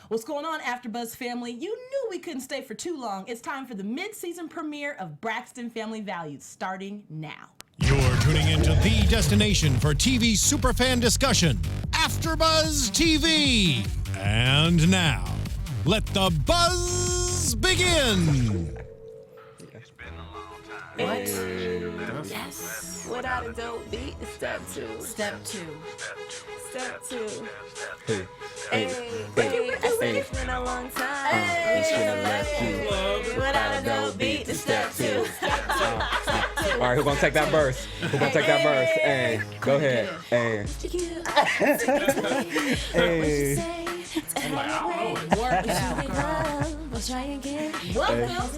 What's going on, AfterBuzz family? You knew we couldn't stay for too long. It's time for the mid-season premiere of Braxton Family Values, starting now. You're tuning into the destination for TV superfan discussion, AfterBuzz TV. And now, let the buzz begin. It's been a long time. What? Yes. Without a dope beat, step two. Step two. Step two. Hey, Hey, I said it's been a long time. We should have left you. Without a dope beat, step two. all right, who's gonna take that verse? Who's gonna take that verse? Hey, go ahead. Hey, hey. I'm like, I don't know it. Work it out, girl. We'll try again. Welcome.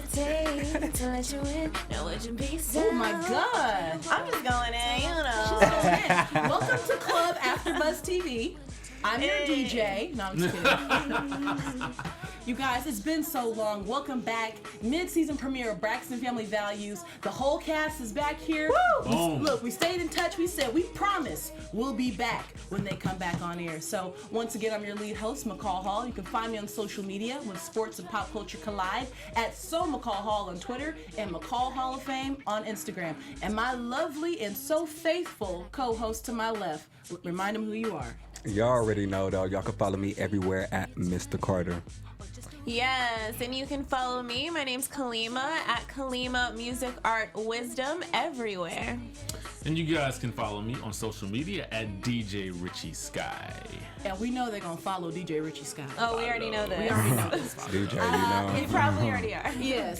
To let you in. Know what you be. Oh my God. I'm just going in, you know. She's going in. Welcome to Club AfterBuzz TV. I'm your DJ. No, I'm just kidding. You guys, it's been so long. Welcome back. Mid-season premiere of Braxton Family Values. The whole cast is back here. Look, we stayed in touch. We said we promise we'll be back when they come back on air. So once again, I'm your lead host, McCall Hall. You can find me on social media when sports and pop culture collide at McCall Hall on Twitter and McCall Hall of Fame on Instagram. And my lovely and so faithful co-host to my left, remind them who you are. Y'all already know though. Y'all can follow me everywhere at Mr. Carter. Yes, and you can follow me. My name's Kalima at Kalima Music Art Wisdom everywhere. And you guys can follow me on social media at DJ Richie Skye. And we know they're going to follow DJ Richie Skye. Oh, we already know this. We already know this. DJ, you know. We probably already are. Yes.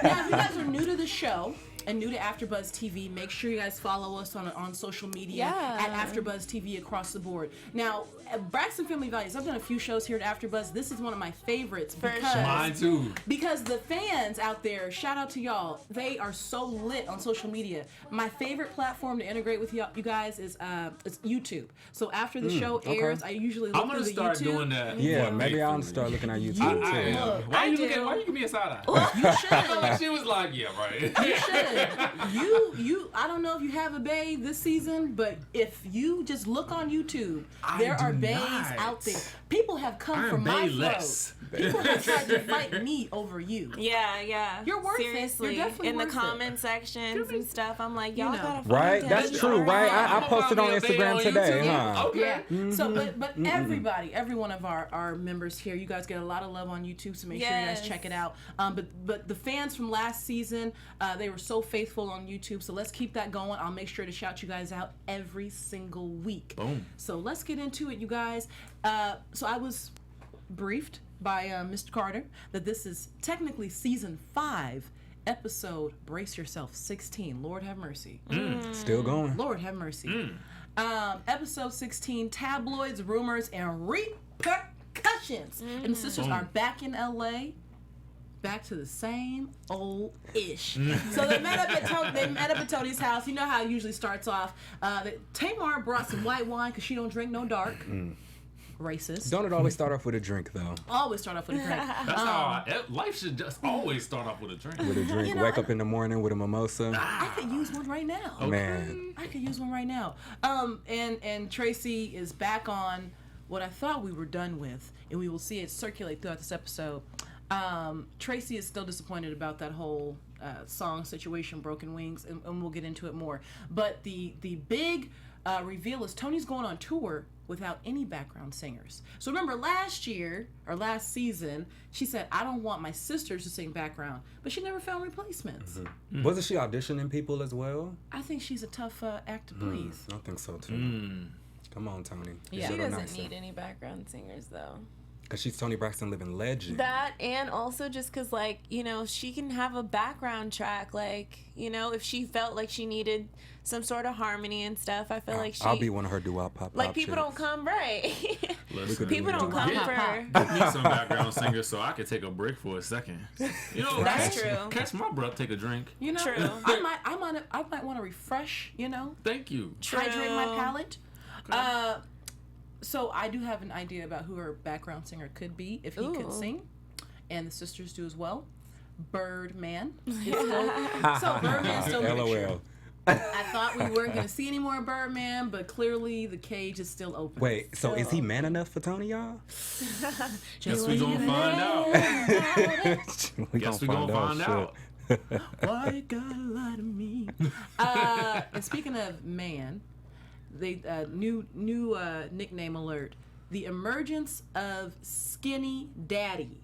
Now, if you guys are new to the show and new to AfterBuzz TV, make sure you guys follow us on social media at AfterBuzz TV across the board. Now, at Braxton Family Values, I've done a few shows here at AfterBuzz. This is one of my favorites because Mine too. because the fans out there, shout out to y'all, they are so lit on social media. My favorite platform to integrate with you guys is it's YouTube. So after the show airs, I usually look I'm through gonna the start YouTube. doing that. Yeah, more maybe I'll faithfully. start looking at YouTube I too. am. Look, Why I you do. looking? Why you give me a side eye? You should. I feel like she was like, yeah, right. You should. You. I don't know if you have a bae this season, but if you just look on YouTube, there are baes out there. People have come from my bae-less. throat. People have tried to fight me over you. Yeah. You're worth it. Seriously. You're definitely in the worth it. comment sections and stuff, I'm like, y'all You know. gotta Right? find That's that. true, right? I posted on I'm gonna Instagram be today, on YouTube. huh? Okay. Yeah. So, but everybody, every one of our members here, you guys get a lot of love on YouTube, so make sure you guys Yes. check it out. But the fans from last season, they were so faithful on YouTube, so let's keep that going. I'll make sure to shout you guys out every single week. Boom. So let's get into it, you guys. So I was briefed by Mr. Carter that this is technically season 5, episode, brace yourself, 16. Lord have mercy. Still going. Lord have mercy. Episode 16, Tabloids, Rumors, and Repercussions. And the sisters are back in LA. Back to the same old ish. So they met up at Tony's house. You know how it usually starts off. Tamar brought some white wine because she don't drink no dark. Racist. Don't it always start off with a drink though? Always start off with a drink. That's how life should just always start off with a drink. With a drink. You know, Wake up in the morning with a mimosa. I could use one right now. Man. I could use one right now. And Traci is back on what I thought we were done with, and we will see it circulate throughout this episode. Traci is still disappointed about that whole song situation, Broken Wings, and we'll get into it more. But the big reveal is Toni's going on tour without any background singers. So remember last season, she said, I don't want my sisters to sing background, but she never found replacements. Wasn't she auditioning people as well? I think she's a tough act to please. I think so too. Come on, Toni. Yeah. She Little doesn't nicer. need any background singers though. Cause she's Toni Braxton, living legend. That, and also just because, like, you know, she can have a background track, like, you know, if she felt like she needed some sort of harmony and stuff, I feel like I'll be one of her doo-wop pop. like, people don't come, right? Listen, People don't come get for... me some background singers so I can take a break for a second. You know, That's catch, true. Catch my breath, take a drink. You know, True. I might want to refresh, you know, Thank you. hydrate my palate. So I do have an idea about who her background singer could be if he could Ooh. sing, and the sisters do as well. Birdman. So Birdman's still in the picture. LOL. I thought we weren't going to see any more Birdman, but clearly the cage is still open. Wait, so is he man enough for Toni, y'all? Guess we gonna find out. Guess we gonna find out. Why you gotta lie to me? And speaking of man, they new nickname alert: the emergence of Skinny Daddy.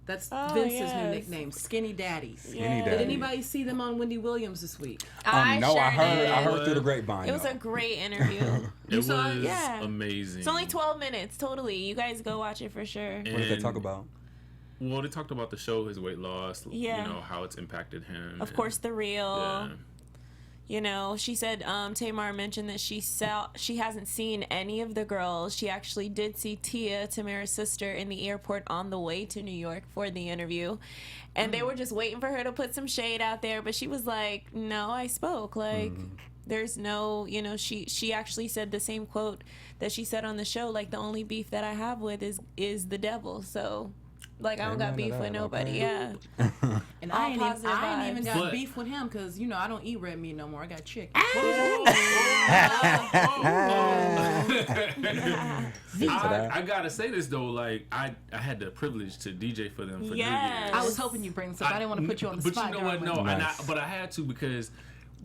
That's Vince's new nickname, Skinny Daddy. Skinny Daddy. Did anybody see them on Wendy Williams this week? No, I heard through the grapevine. It was a great interview. It was Yeah. amazing. It's only 12 minutes, totally. You guys go watch it for sure. What did they talk about? Well, they talked about the show, his weight loss, Yeah. you know, how it's impacted him. Of course, the real. Yeah. You know, she said Tamar mentioned that she hasn't seen any of the girls. She actually did see Tia, Tamara's sister, in the airport on the way to New York for the interview. And they were just waiting for her to put some shade out there. But she was like, no, I spoke. Like, there's no, you know, she actually said the same quote that she said on the show. Like, the only beef that I have with is the devil. So... like, I don't got beef with nobody, yeah. And All I ain't positive even vibes. got beef with him because, you know, I don't eat red meat no more. I got chicken. I gotta say this though, like I had the privilege to DJ for them for New Yes. Year's. I was hoping you'd bring this up. I didn't want to put you on the spot. But you know what? No, darling. but I had to because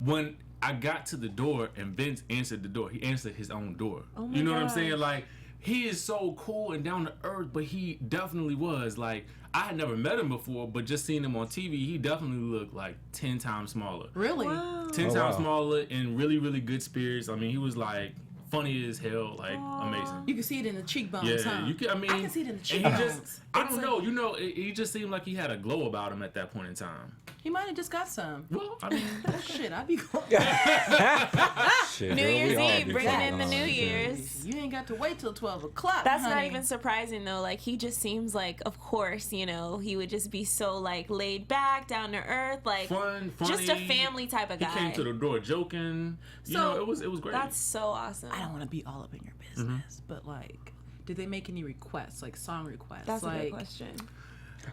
when I got to the door and Vince answered the door, he answered his own door. Oh my you know what I'm gosh. saying? Like, he is so cool and down to earth, but he definitely was. Like, I had never met him before, but just seeing him on TV, he definitely looked like 10 times smaller. Really? 10 times smaller and really, really good spirits. I mean, he was like funny as hell, like amazing. You can see it in the cheekbones, Yeah, huh? you can. I mean, I can see it in the and cheekbones. he just, I don't know. You know, he just seemed like he had a glow about him at that point in time. He might have just got some. Well, I mean, Shit, I'd be going. Shit, New girl, we Year's all Eve, be bringing going in the on. New Year's. You ain't got to wait till 12 o'clock. That's not honey. even surprising though. Like, he just seems like, of course, you know, he would just be so like laid back, down to earth, like funny. just a family type of guy. He came to the door joking. You So, know, it was great. That's so awesome. I don't want to be all up in your business, but like, did they make any requests, like song requests? That's like, a good question.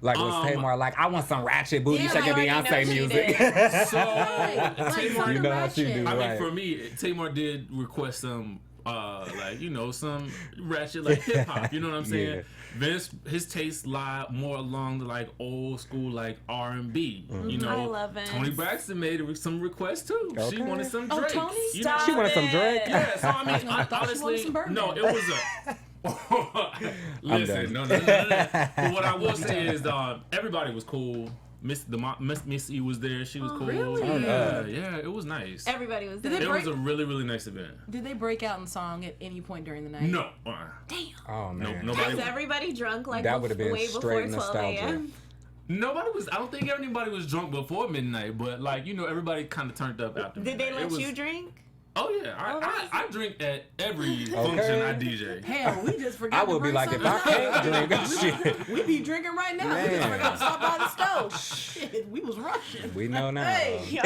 Like, was Tamar like, I want some ratchet booty Yeah, shaking I already know Beyonce she music? did. So, like Tamar, something You know how she ratchet. do. I mean, Right. for me, Tamar did request some, like, you know, some ratchet, like, hip-hop, you know what I'm saying? Yeah. Vince, his tastes lie more along the, like, old school, like, R&B, you know? I love Vince. Toni Braxton made some requests, too. She Okay. wanted some Oh, Drake. Toni? You know? Stop She wanted some it. Drake. Yeah, so I mean, I thought she wanted honestly, some Birdman. no, it was a... Listen, no. But what I will say is, everybody was cool. Miss E was there. She was cool. really? Yeah, it was nice. Everybody was Did there. they It break- was a really, really nice event. Did they break out in song at any point during the night? No. Oh, No, man. nobody. Was everybody drunk like That would've been way before straight 12 nostalgia. a.m.? Nobody was. I don't think anybody was drunk before midnight, but like, you know, everybody kind of turned up after. Did they midnight. let It was- you drink? Oh yeah, I drink at every function I DJ. Hell, we just forgot. I to would be bring like, if I something can't up. drink, shit. We be drinking right now. We just Man. forgot to stop by the stove. Shit, we was rushing. We know now. Hey.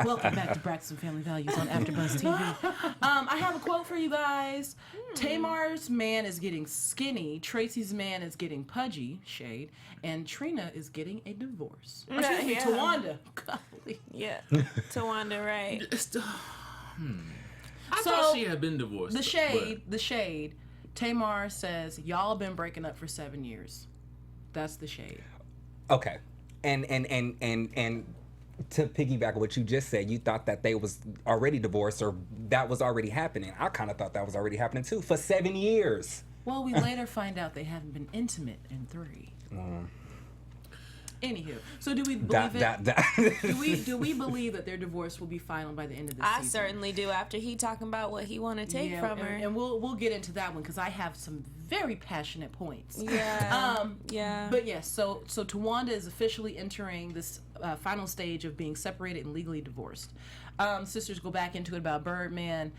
Welcome back to Braxton Family Values on AfterBuzz TV. I have a quote for you guys. Tamar's man is getting skinny. Tracy's man is getting pudgy, shade, and Trina is getting a divorce. Excuse me, Yeah. Towanda. Golly. Yeah. Towanda, right. I So, thought she had been divorced. The shade. Tamar says y'all been breaking up for 7 years. That's the shade. Okay. And to piggyback on what you just said, you thought that they was already divorced or that was already happening. I kind of thought that was already happening too for 7 years. Well, we later find out they haven't been intimate in 3. Anywho, so do we believe it? Do we believe that their divorce will be final by the end of this I season? certainly do. After he talking about what he want to take from her. and we'll get into that one because I have some very passionate points. Yeah. Yeah. But yes, so Towanda is officially entering this final stage of being separated and legally divorced. Sisters go back into it about Birdman.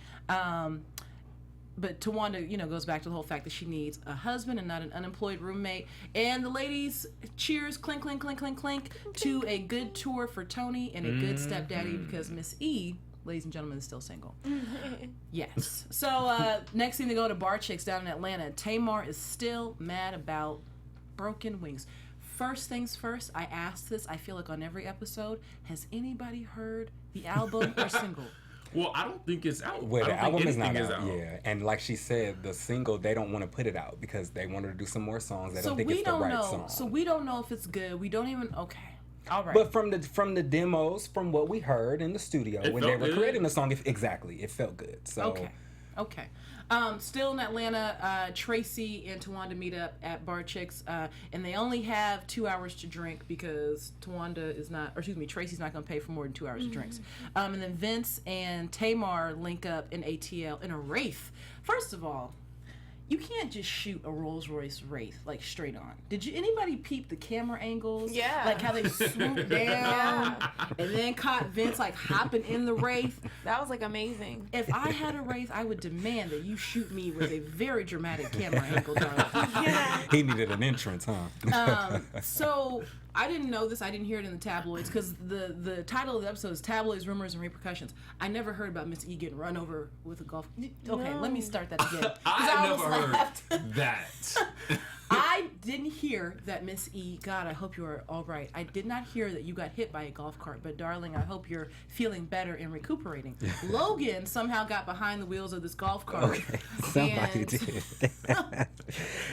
But Towanda, goes back to the whole fact that she needs a husband and not an unemployed roommate. And the ladies cheers, clink, clink, clink, clink, clink, to a good tour for Toni and a good stepdaddy because Miss E, ladies and gentlemen, is still single. Yes. So next thing, they go to Bar Chicks down in Atlanta. Tamar is still mad about broken wings. First things first, I asked this, I feel like on every episode, has anybody heard the album or single? Well, I don't think it's out. Well, I the don't think album is not anything out. Yeah, and like she said, the single they don't want to put it out because they wanted to do some more songs. They don't think it's the right song. So we don't know if it's good. We don't even. Okay, all right. But from the demos, from what we heard in the studio It when they felt were good. creating the song, it felt good. So Okay. Still in Atlanta, Traci and Towanda meet up at Bar Chicks, and they only have 2 hours to drink because Traci's not going to pay for more than 2 hours of drinks. And then Vince and Tamar link up in ATL in a Wraith. First of all, you can't just shoot a Rolls Royce Wraith like straight on. Did anybody peep the camera angles? Yeah. Like how they swooped down and then caught Vince like hopping in the Wraith. That was like amazing. If I had a Wraith, I would demand that you shoot me with a very dramatic camera angle, darling. he needed an entrance, huh? So I didn't know this. I didn't hear it in the tabloids because the title of the episode is Tabloids, Rumors, and Repercussions. I never heard about Miss E getting run over with a golf. Okay, let me start that again. I never heard laughed. that. I didn't hear that Miss E, God, I hope you are all right. I did not hear that you got hit by a golf cart, but darling, I hope you're feeling better and recuperating. Logan somehow got behind the wheels of this golf cart. Okay, somebody and- did.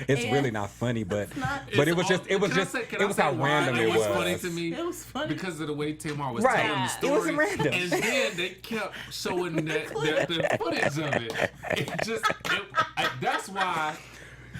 It's and really not funny, but not- but it It's was just all- it was can I just say- can it I was say how why random it was. funny to me? It was funny. Because of the way Tamar was Right. telling the It story. was random. And then they kept showing the footage of it. That's why.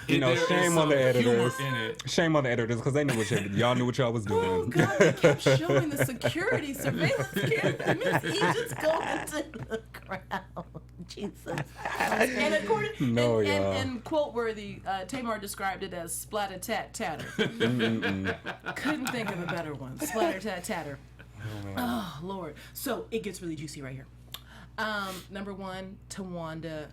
You know, there is shame on some the humor editors. in it. Shame on the editors because they knew what y'all knew what y'all was doing. Oh God! They kept showing the security surveillance camera. Miss E just going to the crowd. Jesus. And according No, and, y'all. and quote worthy, Tamar described it as splatter tat tatter. Couldn't think of a better one. Splatter tat tatter. Oh Lord. So it gets really juicy right here. Number one, Towanda.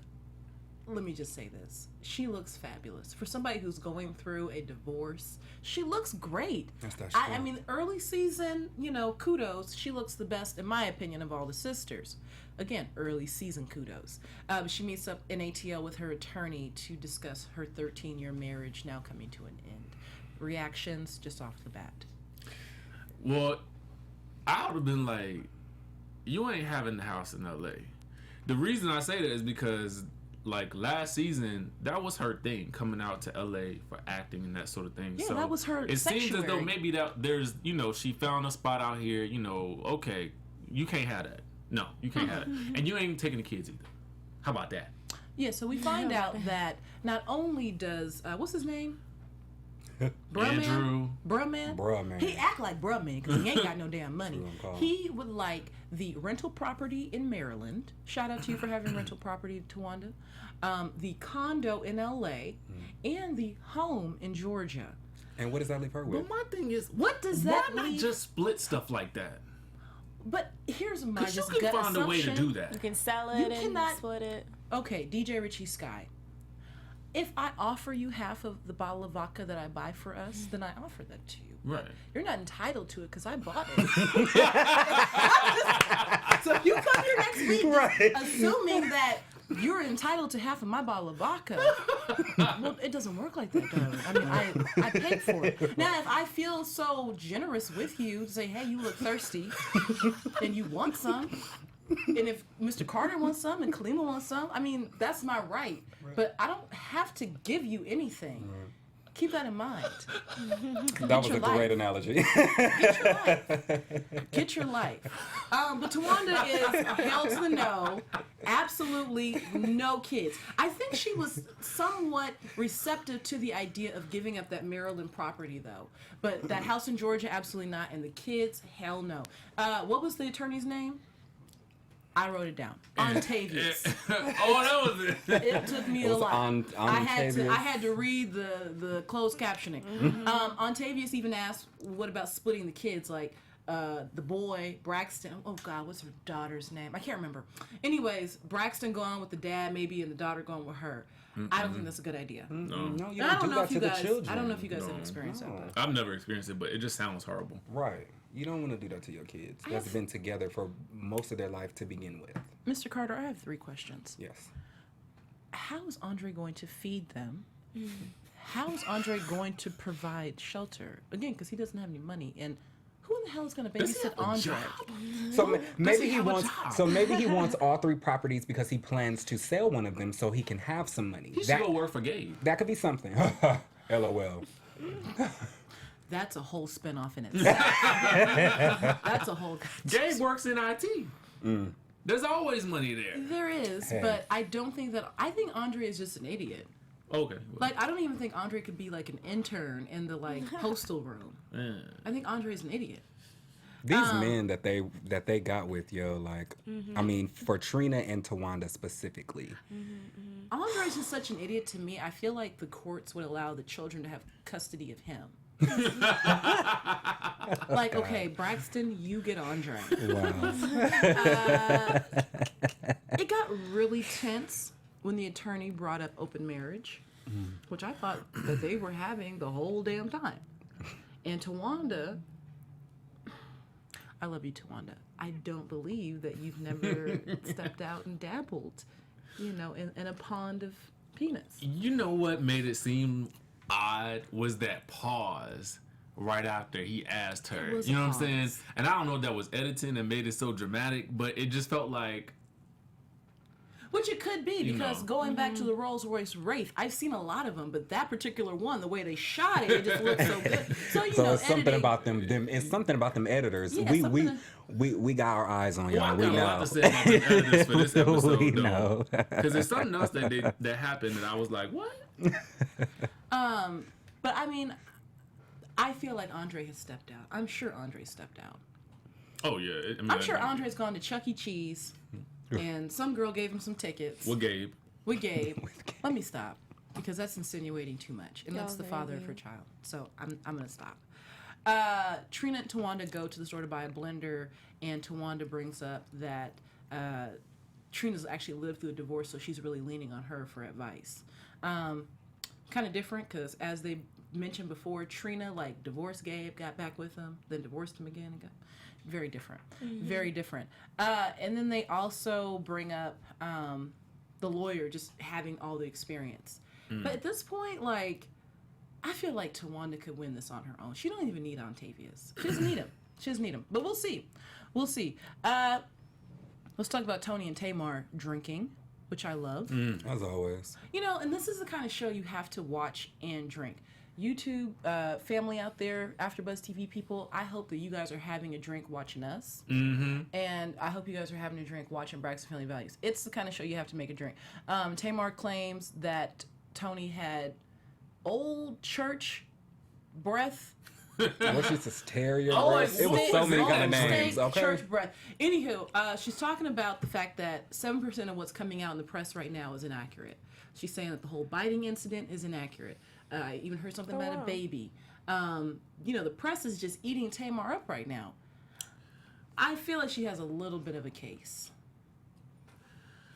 Let me just say this. She looks fabulous. For somebody who's going through a divorce, she looks great. That's I mean, early season, kudos. She looks the best, in my opinion, of all the sisters. Again, early season kudos. She meets up in ATL with her attorney to discuss her 13-year marriage now coming to an end. Reactions just off the bat. Well, I would have been like, you ain't having the house in LA. The reason I say that is because, like, last season, that was her thing, coming out to LA for acting and that sort of thing. Yeah, so that was her It seems as though sanctuary. maybe that there's, she found a spot out here, okay, you can't have that. No, you can't have that. And you ain't taking the kids either. How about that? Yeah, so we find out that not only does, what's his name? Andrew. Bruh man? Bruh man. He act like bruh man because he ain't got no damn money. True, I'm calling. He would like the rental property in Maryland. Shout out to you for having rental property, Towanda. The condo in LA and the home in Georgia. And what does that leave her with? But my thing is, What does why that not leave? just split stuff like that? But here's my Because you just can gut find a way to assumption. do that. You can sell You it and cannot- split it. Okay, DJ Richie Skye. If I offer you half of the bottle of vodka that I buy for us, then I offer that to you. Right. You're not entitled to it because I bought it. So if you come here next week assuming that you're entitled to half of my bottle of vodka, well, it doesn't work like that, darling. I mean, I paid for it. Now, if I feel so generous with you to say, hey, you look thirsty and you want some, and if Mr. Carter wants some and Kalima wants some, I mean, that's my right. But I don't have to give you anything. Keep that in mind. That was your a great life. analogy. Get your life. Get your life. But Towanda is hell to the no. Absolutely no kids. I think she was somewhat receptive to the idea of giving up that Maryland property, though. But that house in Georgia, absolutely not. And the kids, hell no. What was the attorney's name? I wrote it down. Ontavious. Oh, that was it. It took me It a was lot. I Ontavious. had to read the closed captioning. Ontavious even asked, "What about splitting the kids? Like the boy Braxton? Oh God, what's her daughter's name? I can't remember. Anyways, Braxton going with the dad, maybe, and the daughter going with her. I don't think that's a good idea. No, you I don't don't do know that if to you the guys. children. I don't know if you guys have experienced that. But. I've never experienced it, but it just sounds horrible. Right. You don't want to do that to your kids. That's been together for most of their life to begin with. Mr. Carter, I have 3 questions. Yes. How is Andre going to feed them? how is Andre going to provide shelter? Again, because he doesn't have any money. And who in the hell is going to Does he babysit have a Andre? job? So maybe he he have a wants. job? So maybe he wants all 3 properties because he plans to sell one of them so he can have some money. He should go work for Gabe. That could be something. LOL. That's a whole spinoff in itself. That's a whole. Gabe works in IT. There's always money there. There is, Hey. but I don't think that. I think Andre is just an idiot. Okay. Like, I don't even think Andre could be like an intern in the like postal room. Yeah. I think Andre is an idiot. These men that they got with, yo, like, I mean, for Trina and Towanda specifically. Andre's just such an idiot to me. I feel like the courts would allow the children to have custody of him. Like, okay, Braxton, you get Andre. Wow. It got really tense when the attorney brought up open marriage, which I thought that they were having the whole damn time. And Towanda, I love you, Towanda. I don't believe that you've never stepped out and dabbled, in a pond of penis. You know what made it seem odd was that pause right after he asked her. It was You know a what I'm saying? pause. And I don't know if that was editing and made it so dramatic, but it just felt like Which it could be, because know. going back to the Rolls Royce Wraith, I've seen a lot of them, but that particular one, the way they shot it, it just looked so good. So, So it's something editing- about them. It's something about them editors. Yeah, we something we got our eyes on well, y'all. I We got a lot know. to say about the editors for this episode, We though. know. Because there's something else that happened that I was like, what? But I mean, I feel like Andre has stepped out. I'm sure Andre stepped out. Oh, yeah. I mean, I'm sure Andre's gone to Chuck E. Cheese, and some girl gave him some tickets. Well, Gabe. With Gabe. Let me stop, because that's insinuating too much, and that's the father of her child. So I'm gonna stop. Trina and Towanda go to the store to buy a blender, and Towanda brings up that Trina's actually lived through a divorce, so she's really leaning on her for advice. Kind of different, because as they mentioned before, Trina divorced Gabe, got back with him, then divorced him again, and got very different. Very different. And then they also bring up the lawyer just having all the experience. But at this point, I feel like Towanda could win this on her own. She don't even need Octavius. She doesn't need him. She doesn't need him. But we'll see. We'll see. Let's talk about Toni and Tamar drinking, which I love. As always. And this is the kind of show you have to watch and drink. YouTube family out there, AfterBuzz TV people, I hope that you guys are having a drink watching us. And I hope you guys are having a drink watching Braxton Family Values. It's the kind of show you have to make a drink. Tamar claims that Toni had old church breath. What's this hysteria? Oh, breath? It was so many kind of names. Old Okay. church breath. Anywho, she's talking about the fact that 7% of what's coming out in the press right now is inaccurate. She's saying that the whole biting incident is inaccurate. I even heard something about a baby. The press is just eating Tamar up right now. I feel like she has a little bit of a case.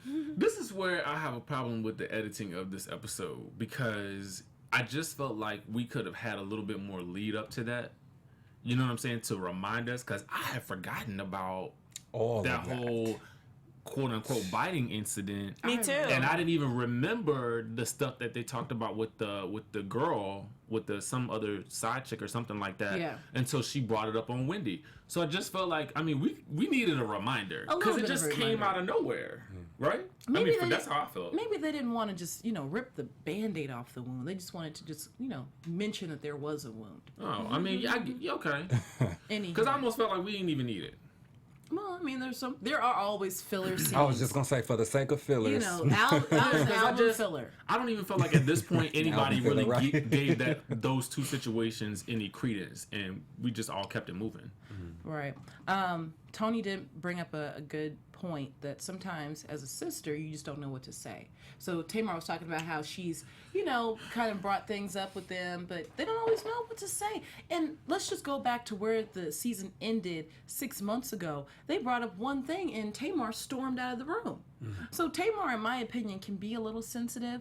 This is where I have a problem with the editing of this episode, because I just felt like we could have had a little bit more lead up to that. You know what I'm saying? To remind us, because I had forgotten about All that of that. whole quote unquote biting incident. Me too. And I didn't even remember the stuff that they talked about with the girl, with some other side chick or something like that, Yeah. until she brought it up on Wendy. So I just felt like, we needed a reminder, A little because it bit of just a came reminder. out of nowhere, right? Maybe That's how I felt. Maybe they didn't want to just, rip the Band-Aid off the wound. They just wanted to just, mention that there was a wound. Oh, yeah, okay. Anyhow. Because I almost felt like we didn't even need it. Well, there are always filler scenes. I was just gonna say, for the sake of fillers. album filler. I don't even feel like at this point anybody Album really filler, right? gave those two situations any credence, and we just all kept it moving. Right. Toni did bring up a good point that sometimes as a sister, you just don't know what to say. So Tamar was talking about how she's, kind of brought things up with them, but they don't always know what to say. And let's just go back to where the season ended 6 months ago. They brought up one thing and Tamar stormed out of the room. So Tamar, in my opinion, can be a little sensitive.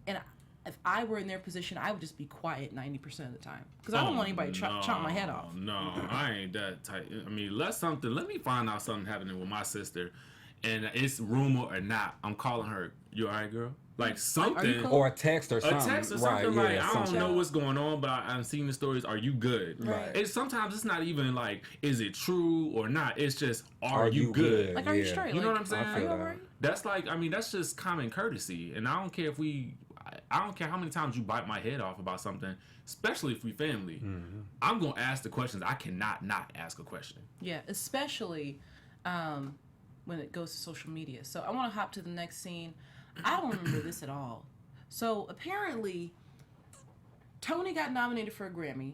And if I were in their position, I would just be quiet 90% of the time. Because I don't want anybody to chop my head off. No, I ain't that tight. Let me find out something happening with my sister, and it's rumor or not, I'm calling her. You all right, girl? like something. cool? Or a text or something. A text or something right, like, I don't know what's going on, but I'm seeing the stories. Are you good? Right. And sometimes it's not even like, is it true or not? It's just, are you good? Like, are you straight? You know Like, what I'm saying? Are you alright? That's like, I mean, that's just common courtesy. And I don't care if I don't care how many times you bite my head off about something, especially if we family. Mm-hmm. I'm going to ask the questions. I cannot not ask a question. Yeah, especially when it goes to social media. So I want to hop to the next scene. I don't remember this at all. So apparently, Toni got nominated for a Grammy.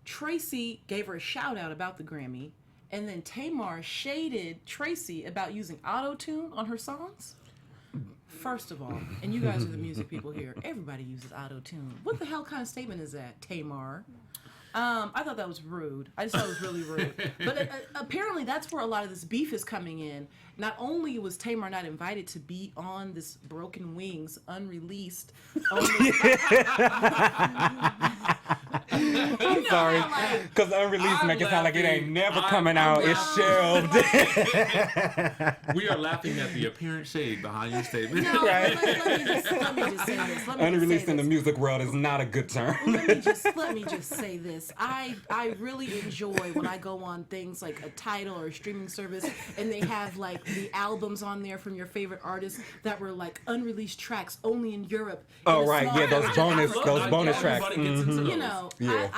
Traci gave her a shout out about the Grammy. And then Tamar shaded Traci about using auto-tune on her songs. First of all, and you guys are the music people here, everybody uses auto-tune. What the hell kind of statement is that, Tamar? I thought that was rude. I just thought it was really rude. But apparently that's where a lot of this beef is coming in. Not only was Tamar not invited to be on this Broken Wings unreleased. I'm sorry. Because unreleased make it sound like it ain't never coming out. It's shelved. We are laughing at the apparent shade behind your statement. No, Right. let me just say this. Unreleased in the music world is not a good term. Let me just say this. I really enjoy when I go on things like a Tidal or a streaming service and they have like the albums on there from your favorite artists that were like unreleased tracks only in Europe. Oh, in a right. small Yeah, those area. bonus tracks. Everybody gets into those. You know, Yeah.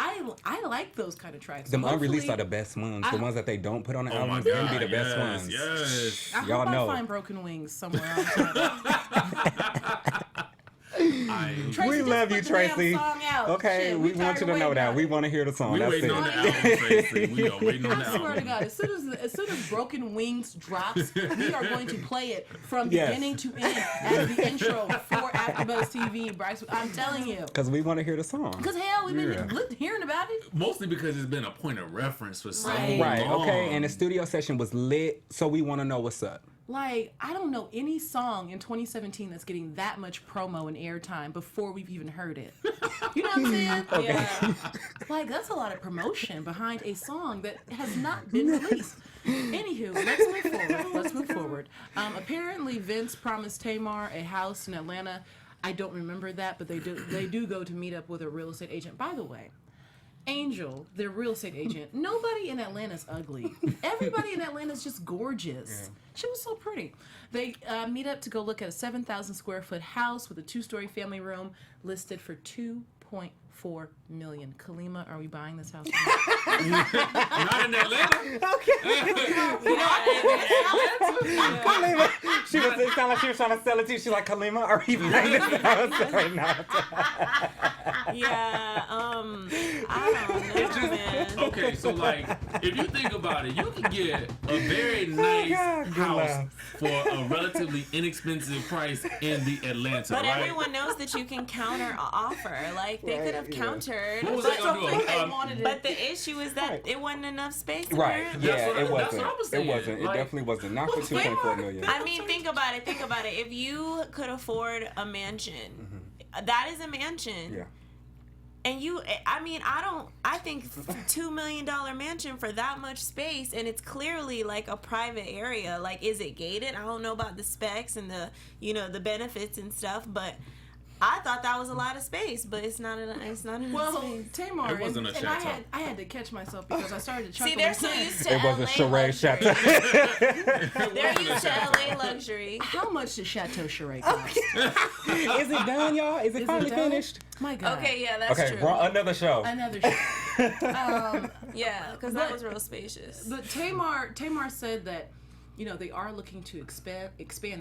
I like those kind of tracks. Them unreleased Hopefully- are the best ones. The ones that they don't put on the Oh my albums, them God, be the best yes, ones. Yes. I Y'all hope know. I find Broken Wings somewhere on Tidal. Tracy, We just love put you, the damn Tracy. song out. Okay, Shit, we want tired you of to know waiting that. on We it. want to hear the song. We That's waiting it. on the album, Tracy. We are waiting on the I swear to album. God, as soon as Broken Wings drops, we are going to play it from Yes. beginning to end as the intro for AfterBuzz TV, Bryce. I'm telling you. Because we want to hear the song. Because hell, we've been Yeah. hearing about it. Mostly because it's been a point of reference for so Right. Right, long. okay, and the studio session was lit, so we want to know what's up. Like, I don't know any song in 2017 that's getting that much promo and airtime before we've even heard it. You know what I'm saying? Yeah. Like, that's a lot of promotion behind a song that has not been released. Anywho, let's move forward. Apparently, Vince promised Tamar a house in Atlanta. I don't remember that, but they do go to meet up with a real estate agent. By the way, Angel, their real estate agent, nobody in Atlanta's ugly. Everybody in Atlanta's just gorgeous. Yeah. She was so pretty. They meet up to go look at a 7,000 square foot house with a 2-story family room listed for $2.4 million. Kalima, are we buying this house? Not in Atlanta. Kalima, it sounded like she was trying to sell it to you. She's like, Kalima, are you buying this house right now? Yeah, I don't know, man. Okay, so like, if you think about it, you can get a very nice God, good house laugh. for a relatively inexpensive price in the Atlanta, But right? everyone knows that you can counter offer. Like, they could have yeah. countered. What was but, they gonna do? They wanted it. but the issue is that it wasn't enough space. Right, apparently. yeah, That's it what wasn't. I was It saying. wasn't. It Like, definitely wasn't. Not for 2.4 million. I mean, think about it. If you could afford a mansion, that is a mansion. Yeah. And I think $2 million mansion for that much space, and it's clearly like a private area. Like, is it gated? I don't know about the specs and the benefits and stuff, but I thought that was a lot of space, but it's not enough Well, space. Tamar, It wasn't a and chateau. I had to catch myself because I started to chuckle. See, they're and so say, used to It wasn't LA Sheree luxury. Chateau. They're used to LA luxury. How much does Chateau Sheree cost? Is it done, y'all? Is it finally done? finished? My God. Okay, yeah, that's Okay, true. another show. Another show. Yeah, because that was real spacious. But Tamar said that, they are looking to expand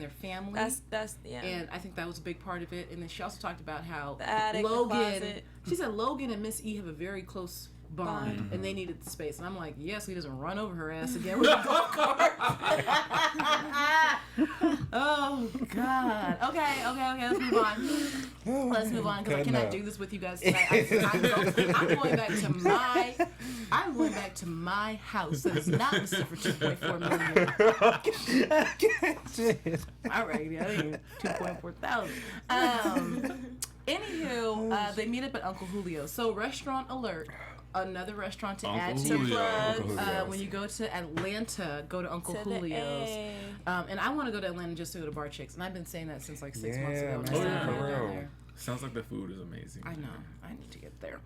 their family. That's yeah. And I think that was a big part of it. And then she also talked about how The attic, the Logan, closet. she said Logan and Miss E have a very close bond, and they needed the space. And I'm like, yes, he doesn't run over her ass again with a golf cart. Oh God. Okay. Let's move on because I cannot do this with you guys tonight. I'm going back to my house that is not listed for $2.4 million. All right, yeah, I think 2.4 thousand. Anywho, they meet up at Uncle Julio's. So, restaurant alert. Another restaurant to Uncle add to Julio. your plug. Uncle Julio's. When you go to Atlanta, go to Uncle To the Julio's. A. And I want to go to Atlanta just to go to Bar Chicks, and I've been saying that since like 6 months ago. Yeah, and I man, still haven't for been real. there. Sounds like the food is amazing. I know. I need to get there.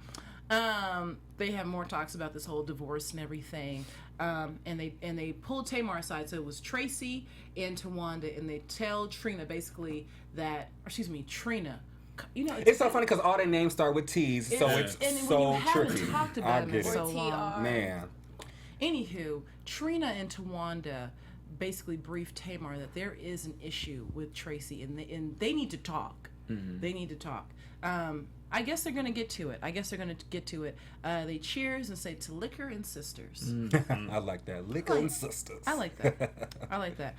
They have more talks about this whole divorce and everything. And they pulled Tamar aside. So it was Traci and Towanda, and they tell Trina basically that, Trina. You know, It's so funny because all their names start with T's, so it's and so when you haven't tricky. talked I about it get in it. so long. Man. Anywho, Trina and Towanda basically briefed Tamar that there is an issue with Traci, and they need to talk. They need to talk. I guess they're gonna get to it. They cheers and say to liquor and sisters. I like that. Liquor and sisters. I like that.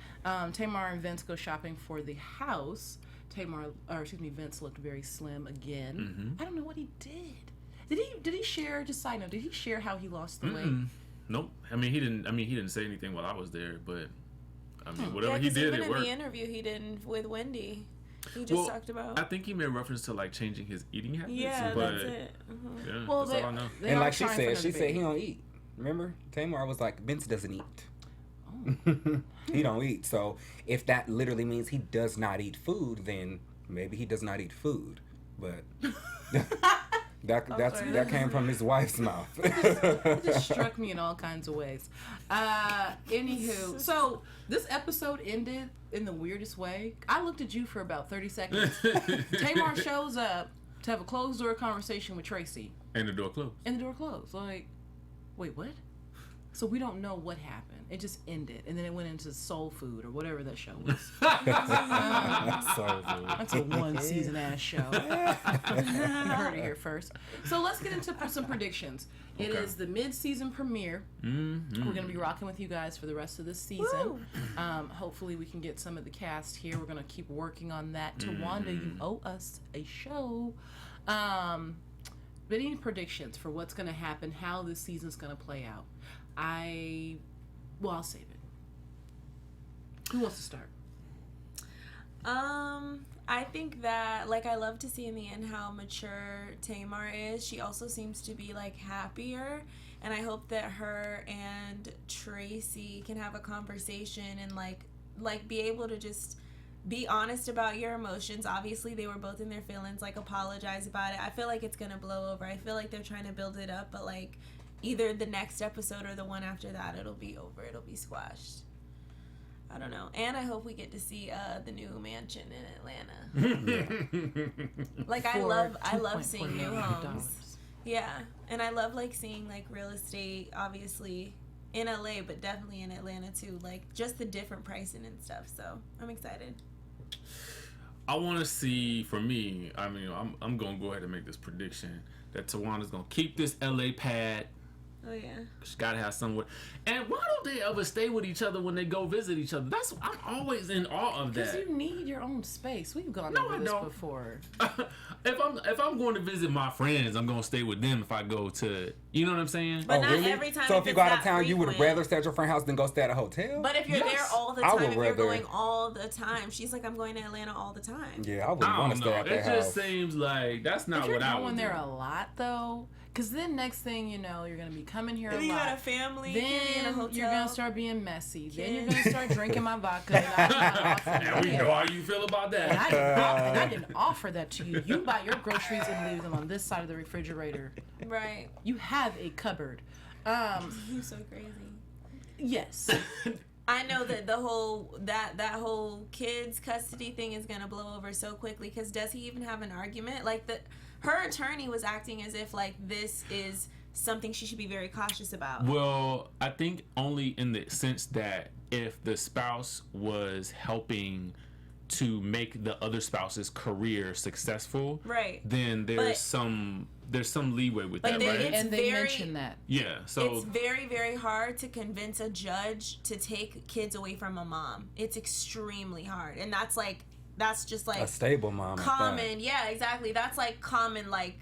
Tamar and Vince go shopping for the house. Vince looked very slim again. I don't know what he did. Did he share? Just side note. Did he share how he lost the weight? Nope. He didn't say anything while I was there, but whatever he 'cause did, even it in worked. the interview he did with Wendy, he just talked about. I think he made reference to like changing his eating habits. Yeah, but, that's it. Yeah, Well, that's all I know. they And are like she trying for said another he baby. don't eat. Remember? Tamar was like, Vince doesn't eat. He don't eat. So if that literally means he does not eat food, then maybe he does not eat food. But that came from his wife's mouth. It just struck me in all kinds of ways. Anywho, so this episode ended in the weirdest way. I looked at you for about 30 seconds. Tamar shows up to have a closed door conversation with Traci. And the door closed. And the door closed. Like, wait, what? So we don't know what happened. It just ended. And then it went into Soul Food or whatever that show was. That's a one-season ass show. You heard it here first. So let's get into some predictions. It is the mid-season premiere. We're going to be rocking with you guys for the rest of this season. Hopefully we can get some of the cast here. We're going to keep working on that. Towanda, you owe us a show. But any predictions for what's going to happen, how this season's going to play out? I'll save it. Who wants to start? I think that, like, I love to see in the end how mature Tamar is. She also seems to be, like, happier, and I hope that her and Traci can have a conversation and, like be able to just be honest about your emotions. Obviously, they were both in their feelings, like, apologize about it. I feel like it's gonna blow over. I feel like they're trying to build it up, but, like, either the next episode or the one after that, it'll be over. It'll be squashed. I don't know. And I hope we get to see the new mansion in Atlanta. Like, I love seeing new homes. Yeah. And I love, like, seeing, like, real estate, obviously, in LA, but definitely in Atlanta, too. Like, just the different pricing and stuff. So, I'm excited. I want to see, for me, I'm going to go ahead and make this prediction that Tawanda's going to keep this LA pad. Oh, yeah. She gotta have someone. And why don't they ever stay with each other when they go visit each other? I'm always in awe of that. Because you need your own space. We've gone over this before. If I'm going to visit my friends, I'm gonna stay with them if I go to, you know what I'm saying? But not every time. So if you go out of that town, you would frequent. rather stay at your friend's house than go stay at a hotel? But if you're there all the I time, would if you're rather- going all the time, she's like, I'm going to Atlanta all the time. Yeah, I wouldn't I want to don't stay know. at It their just house. seems like that's not If you're what I would going do. there a lot, though, because then next thing you know, you're going to be coming here a Then you got a lot. family, you can't be in a Then hotel. you're going to start being messy. Then you're Kids. going to start drinking my vodka. And we know how you feel about And that. I didn't offer that to you. You buy your groceries and leave them on this side of the refrigerator. Right. You have a cupboard. You're so crazy. Yes. I know that the whole that whole kids custody thing is gonna blow over so quickly. Because does he even have an argument? Like her attorney was acting as if like this is something she should be very cautious about. Well, I think only in the sense that if the spouse was helping to make the other spouse's career successful, Right. then there's some leeway with that, right? And they mentioned that. Yeah, so It's very, very hard to convince a judge to take kids away from a mom. It's extremely hard. And that's like that's just like a stable mom. common. Yeah, exactly. That's like common, like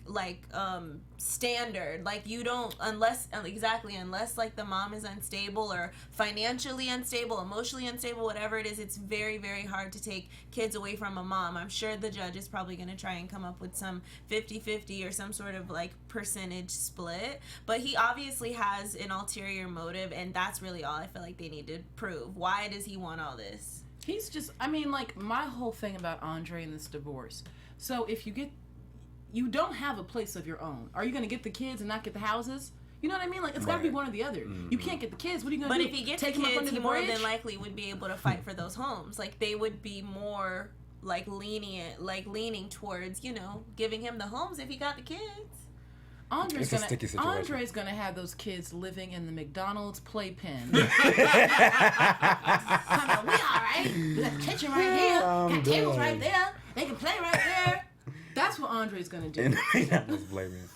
standard. Like you don't, unless like the mom is unstable or financially unstable, emotionally unstable, whatever it is, it's very, very hard to take kids away from a mom. I'm sure the judge is probably going to try and come up with some 50-50 or some sort of like percentage split, but he obviously has an ulterior motive, and that's really all I feel like they need to prove. Why does he want all this? He's just, I mean, like, my whole thing about Andre and this divorce. So if you don't have a place of your own. Are you going to get the kids and not get the houses? You know what I mean? Like, it's got to be one or the other. You can't get the kids. What are you going to do? But if he gets the kids, he more than likely would be able to fight for those homes. Like, they would be more, like, leaning towards, you know, giving him the homes if he got the kids. Andre's gonna have those kids living in the McDonald's playpen. Come on, we all right. We got the kitchen right here. Got tables right there. They can play right there. That's what Andre's gonna do. McDonald's playpen.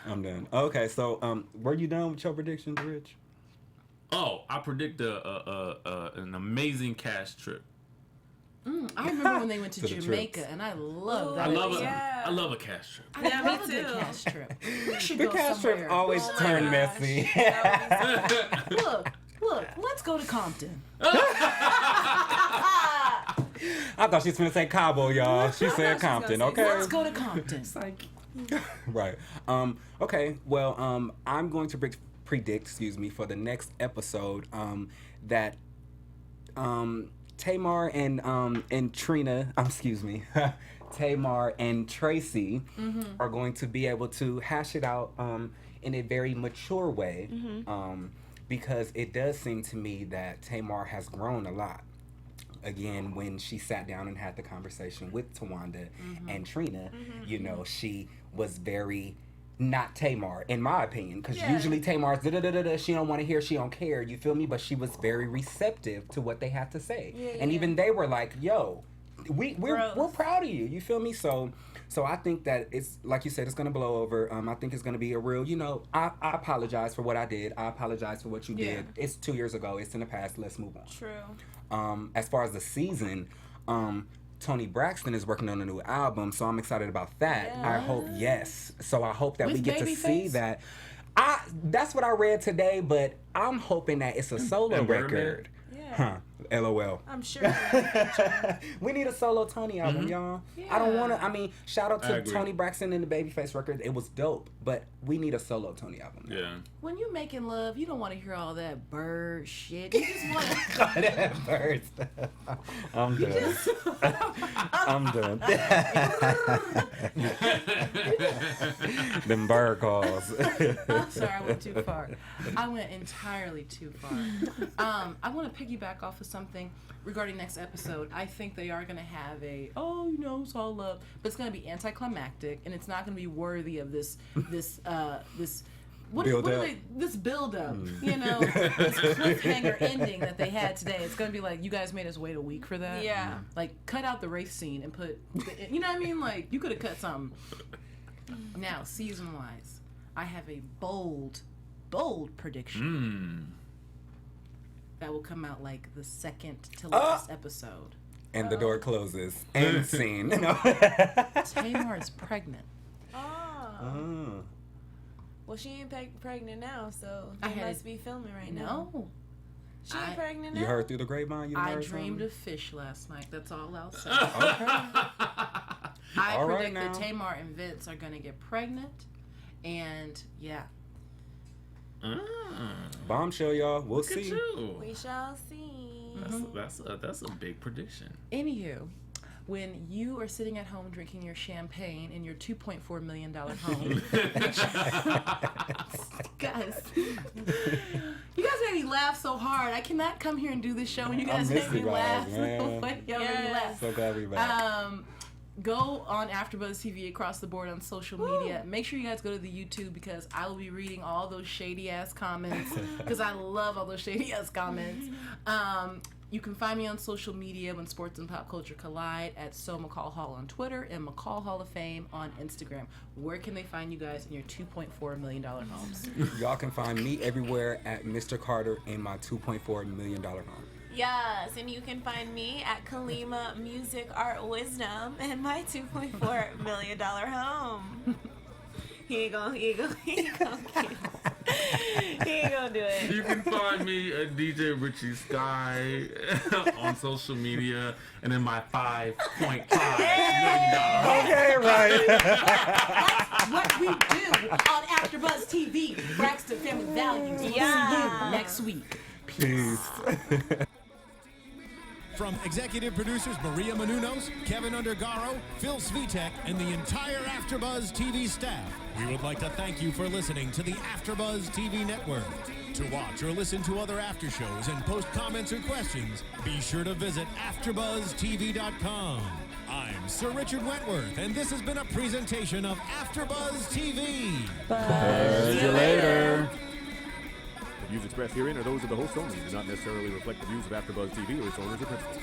I'm done. Okay, so were you done with your predictions, Rich? Oh, I predict an amazing cash trip. I remember when they went to Jamaica, and I love that. I love a cash trip. I love the cash trip. We should The go cash somewhere. trip always turn messy. Look, let's go to Compton. I thought she was going to say Cabo, y'all. She said Compton, okay? Let's go to Compton. Right. Okay, well, I'm going to predict, for the next episode, that Tamar and Trina, Tamar and Traci are going to be able to hash it out in a very mature way, because it does seem to me that Tamar has grown a lot. Again, when she sat down and had the conversation with Towanda and Trina, you know, she was very not Tamar, in my opinion, because usually Tamar's she don't want to hear, she don't care, you feel me? But she was very receptive to what they had to say, and even they were like, "Yo, we're proud of you," you feel me? So I think that it's like you said, it's gonna blow over. I think it's gonna be a real, you know, I apologize for what I did. I apologize for what you did. It's 2 years ago. It's in the past. Let's move on. True. As far as the season, Toni Braxton is working on a new album, so I'm excited about that. I hope, So I hope that we get to see that. That's what I read today, but I'm hoping that it's a solo record. Huh. LOL. I'm sure. We need a solo Toni album, y'all. I don't want to, shout out to Toni Braxton and the Babyface record. It was dope, but we need a solo Toni album. Yeah. When you making love, you don't want to hear all that bird shit. You just want to... that bird stuff. I'm done. I'm done. Them bird calls. I'm sorry, I went too far. I went entirely too far. I want to piggyback off of something regarding next episode. I think they are going to have it's all love, but it's going to be anticlimactic, and it's not going to be worthy of this build up, you know, this cliffhanger ending that they had today. It's going to be like, you guys made us wait a week for that. Yeah. Like, cut out the race scene and put, you know what I mean? Like, you could have cut something. Now, season-wise, I have a bold prediction. That will come out like the second to last episode. And the door closes. End scene. Tamar is pregnant. Well, she ain't pregnant now, so they must be filming right now. No. She ain't pregnant now? You heard through the grapevine? I dreamed of fish last night. That's all I'll say. Okay. I predict that Tamar and Vince are going to get pregnant. And, yeah. Bombshell, y'all. We'll see. We shall see. That's a big prediction. Anywho, when you are sitting at home drinking your champagne in your $2.4 million home, guys, you guys made me laugh so hard. I cannot come here and do this show and you guys make me laugh. Y'all make me laugh. So glad we're back. Go on AfterBuzz TV across the board on social media. Make sure you guys go to the YouTube, because I will be reading all those shady ass comments, because I love all those shady ass comments. You can find me on social media when sports and pop culture collide at McCall Hall on Twitter and McCall Hall of Fame on Instagram. Where can they find you guys in your $2.4 million homes? Y'all can find me everywhere at Mr. Carter in my $2.4 million home. Yes, and you can find me at Kalima Music Art Wisdom and my $2.4 million home. He ain't gonna do it. You can find me at DJ Richie Skye on social media, and then my $5.5 million home. Okay, right. That's what we do on AfterBuzz TV. Braxton Family Values. We'll see you next week. Peace. From executive producers Maria Menounos, Kevin Undergaro, Phil Svitek, and the entire AfterBuzz TV staff, we would like to thank you for listening to the AfterBuzz TV network. To watch or listen to other after shows and post comments or questions, be sure to visit AfterBuzzTV.com. I'm Sir Richard Wentworth, and this has been a presentation of AfterBuzz TV. See you later. The views expressed herein are those of the host only and do not necessarily reflect the views of AfterBuzz TV or its owners or principals.